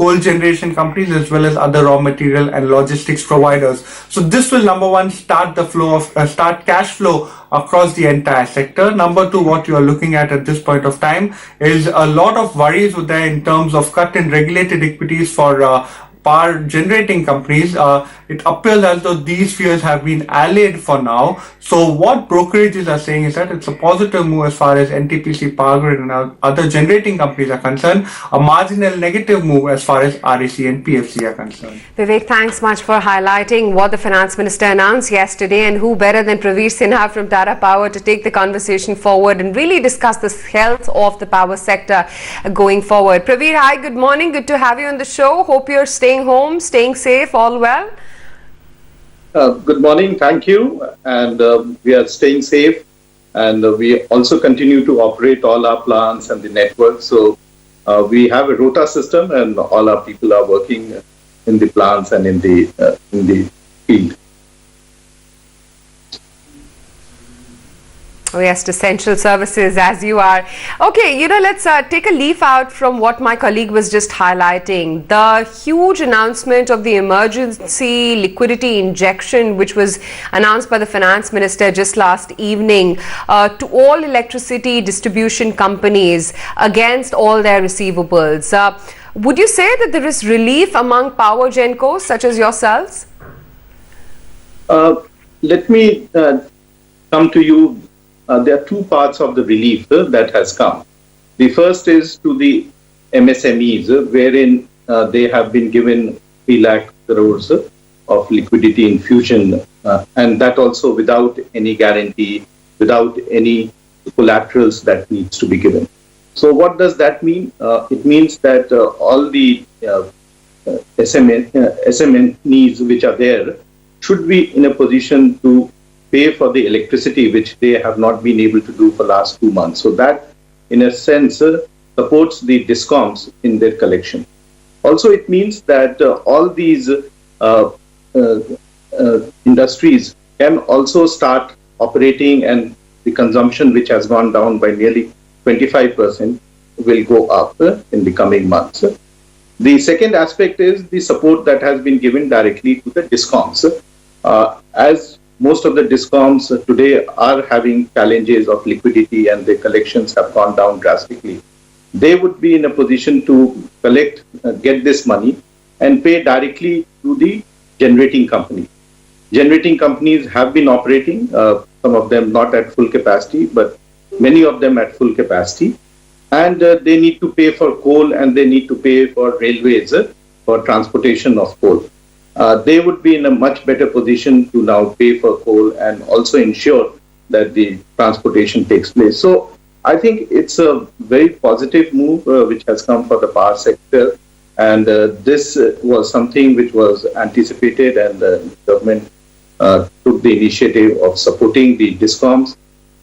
coal generation companies as well as other raw material and logistics providers. So this will, number one, start the flow of start cash flow across the entire sector. Number two, what you are looking at this point of time is a lot of worries there in terms of cut in regulated equities for power generating companies. It appears as though these fears have been allayed for now. So what brokerages are saying is that it's a positive move as far as NTPC, Power Grid and other generating companies are concerned, a marginal negative move as far as REC and PFC are concerned. Vivek, thanks much for highlighting what the Finance Minister announced yesterday, and who better than Praveer Sinha from Tata Power to take the conversation forward and really discuss the health of the power sector going forward. Praveer, hi, good morning. Good to have you on the show. Hope you're staying home, staying safe, all well? Good morning, thank you. And we are staying safe, and we also continue to operate all our plants and the network. So we have a rota system, and all our people are working in the plants and in the field. Oh yes, essential services, as you are. Okay, let's take a leaf out from what my colleague was just highlighting. The huge announcement of the emergency liquidity injection, which was announced by the Finance Minister just last evening to all electricity distribution companies against all their receivables. Would you say that there is relief among power gencos such as yourselves? Let me come to you. There are two parts of the relief that has come. The first is to the MSMEs, wherein they have been given 3 lakh crores of liquidity infusion, and that also without any guarantee, without any collaterals that needs to be given. So what does that mean? It means that all the SMEs which are there should be in a position to pay for the electricity which they have not been able to do for last 2 months. So that, in a sense, supports the DISCOMS in their collection. Also, it means that all these industries can also start operating, and the consumption, which has gone down by nearly 25%, will go up in the coming months. The second aspect is the support that has been given directly to the DISCOMS. As most of the DISCOMs today are having challenges of liquidity and their collections have gone down drastically, they would be in a position to collect, get this money and pay directly to the generating company. Generating companies have been operating, some of them not at full capacity, but many of them at full capacity. And they need to pay for coal, and they need to pay for railways for transportation of coal. They would be in a much better position to now pay for coal and also ensure that the transportation takes place. So I think it's a very positive move which has come for the power sector, and this was something which was anticipated, and the government took the initiative of supporting the DISCOMs.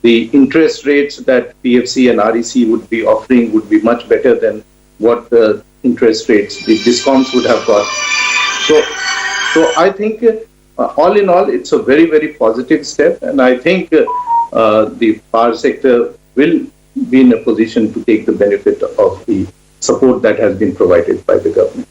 The interest rates that PFC and REC would be offering would be much better than what the interest rates the DISCOMs would have got. So I think all in all, it's a very, very positive step, and I think the power sector will be in a position to take the benefit of the support that has been provided by the government.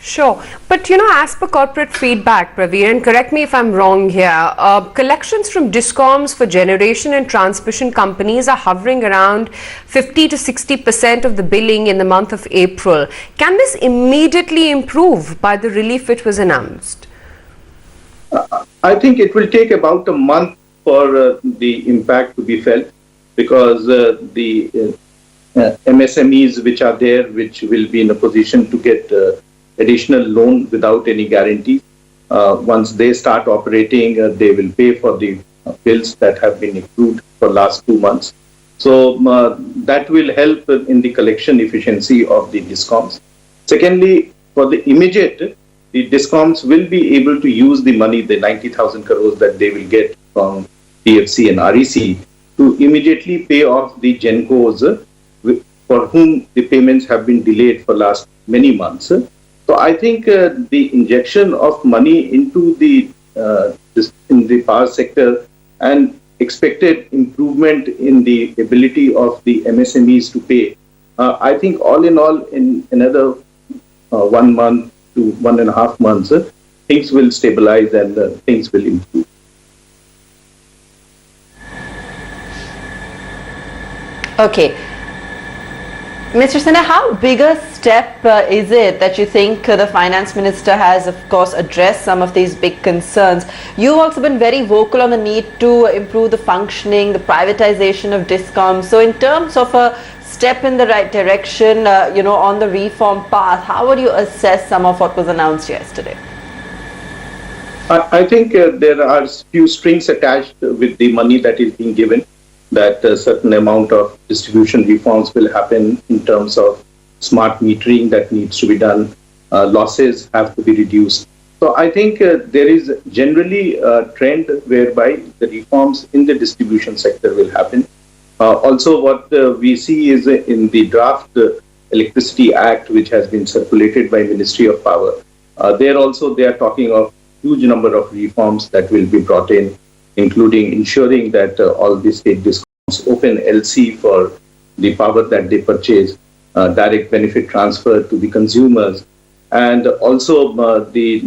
Sure. But, as per corporate feedback, Praveer, and correct me if I'm wrong here, collections from DISCOMs for generation and transmission companies are hovering around 50 to 60% of the billing in the month of April. Can this immediately improve by the relief which was announced? I think it will take about a month for the impact to be felt, because the MSMEs which are there, which will be in a position to get additional loan without any guarantee. Once they start operating, they will pay for the bills that have been accrued for last 2 months. So that will help in the collection efficiency of the DISCOMs. Secondly, for the immediate, the DISCOMs will be able to use the money, the 90,000 crores that they will get from PFC and REC, to immediately pay off the GENCOs for whom the payments have been delayed for last many months. So I think the injection of money into the in the power sector, and expected improvement in the ability of the MSMEs to pay, I think all in all, in another 1 month to 1.5 months, things will stabilize and things will improve. Okay. Mr. Sinha, how big a step is it that you think the finance minister has, of course, addressed some of these big concerns? You've also been very vocal on the need to improve the functioning, the privatization of DISCOMS. So in terms of a step in the right direction, on the reform path, how would you assess some of what was announced yesterday? I think there are few strings attached with the money that is being given, that a certain amount of distribution reforms will happen in terms of smart metering that needs to be done. Losses have to be reduced. So I think there is generally a trend whereby the reforms in the distribution sector will happen. Also, what we see is in the draft Electricity Act, which has been circulated by Ministry of Power, there also they are talking of huge number of reforms that will be brought in, including ensuring that all the state DISCOMs open LC for the power that they purchase, direct benefit transfer to the consumers, and also the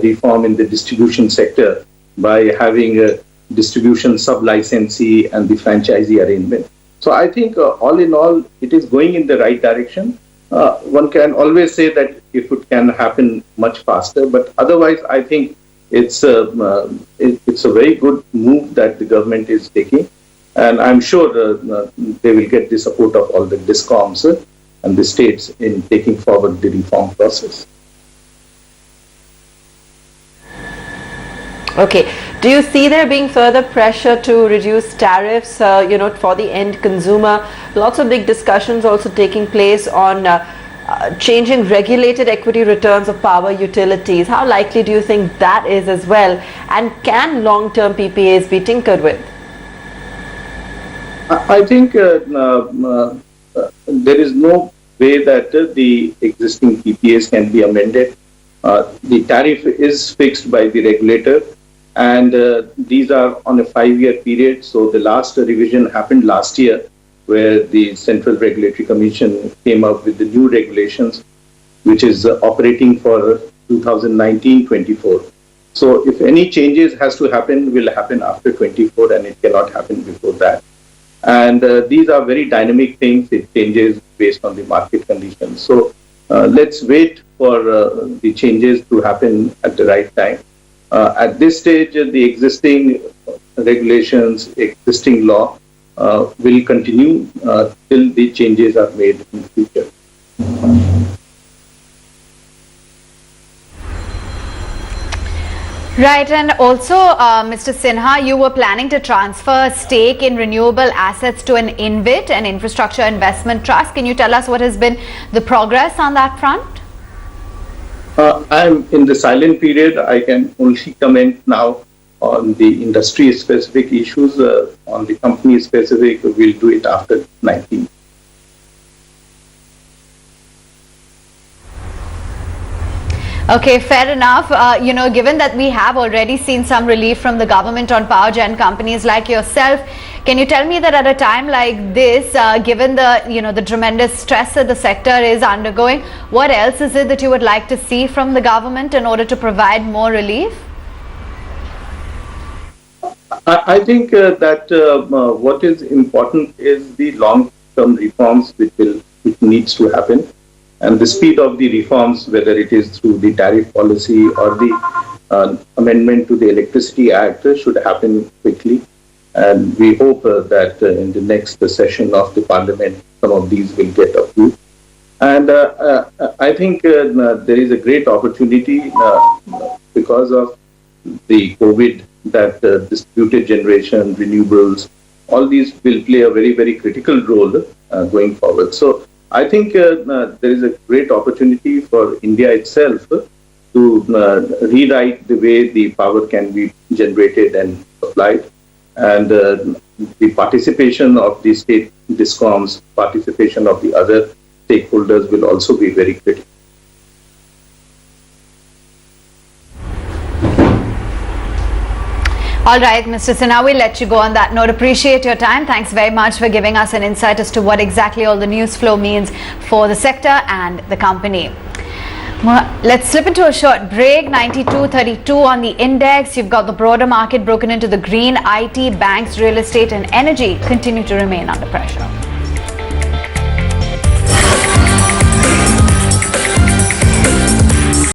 reform in the distribution sector by having a distribution sub-licensee and the franchisee arrangement. So I think all in all, it is going in the right direction. One can always say that if it can happen much faster, but otherwise I think it's a very good move that the government is taking, and I'm sure they will get the support of all the DISCOMs and the states in taking forward the reform process. Okay. Do you see there being further pressure to reduce tariffs, for the end consumer? Lots of big discussions also taking place on changing regulated equity returns of power utilities. How likely do you think that is as well? And can long-term PPAs be tinkered with? I think there is no way that the existing PPAs can be amended. The tariff is fixed by the regulator, and these are on a 5-year period. So the last revision happened last year, where the Central Regulatory Commission came up with the new regulations, which is operating for 2019-24. So if any changes has to happen, will happen after 24, and it cannot happen before that. And these are very dynamic things. It changes based on the market conditions. So let's wait for the changes to happen at the right time. At this stage, the existing regulations, existing law will continue till the changes are made in the future. Right, and also, Mr. Sinha, you were planning to transfer a stake in renewable assets to an InvIT, an infrastructure investment trust. Can you tell us what has been the progress on that front? I'm in the silent period. I can only comment now on the industry-specific issues. On the company-specific, we'll do it after 19. Okay, fair enough. Given that we have already seen some relief from the government on power gen companies like yourself, can you tell me that at a time like this, given the tremendous stress that the sector is undergoing, what else is it that you would like to see from the government in order to provide more relief? I think that what is important is the long-term reforms which needs to happen. And the speed of the reforms, whether it is through the tariff policy or the amendment to the Electricity Act, should happen quickly. And we hope that in the next session of the Parliament, some of these will get approved. And I think there is a great opportunity because of the COVID that distributed generation, renewables, all these will play a very, very critical role going forward. So I think there is a great opportunity for India itself to rewrite the way the power can be generated and supplied. And the participation of the state DISCOMs, participation of the other stakeholders will also be very critical. All right, Mr. Sinha, we'll let you go on that note. Appreciate your time. Thanks very much for giving us an insight as to what exactly all the news flow means for the sector and the company. Well, let's slip into a short break. 92.32 on the index. You've got the broader market broken into the green. IT, banks, real estate and energy continue to remain under pressure.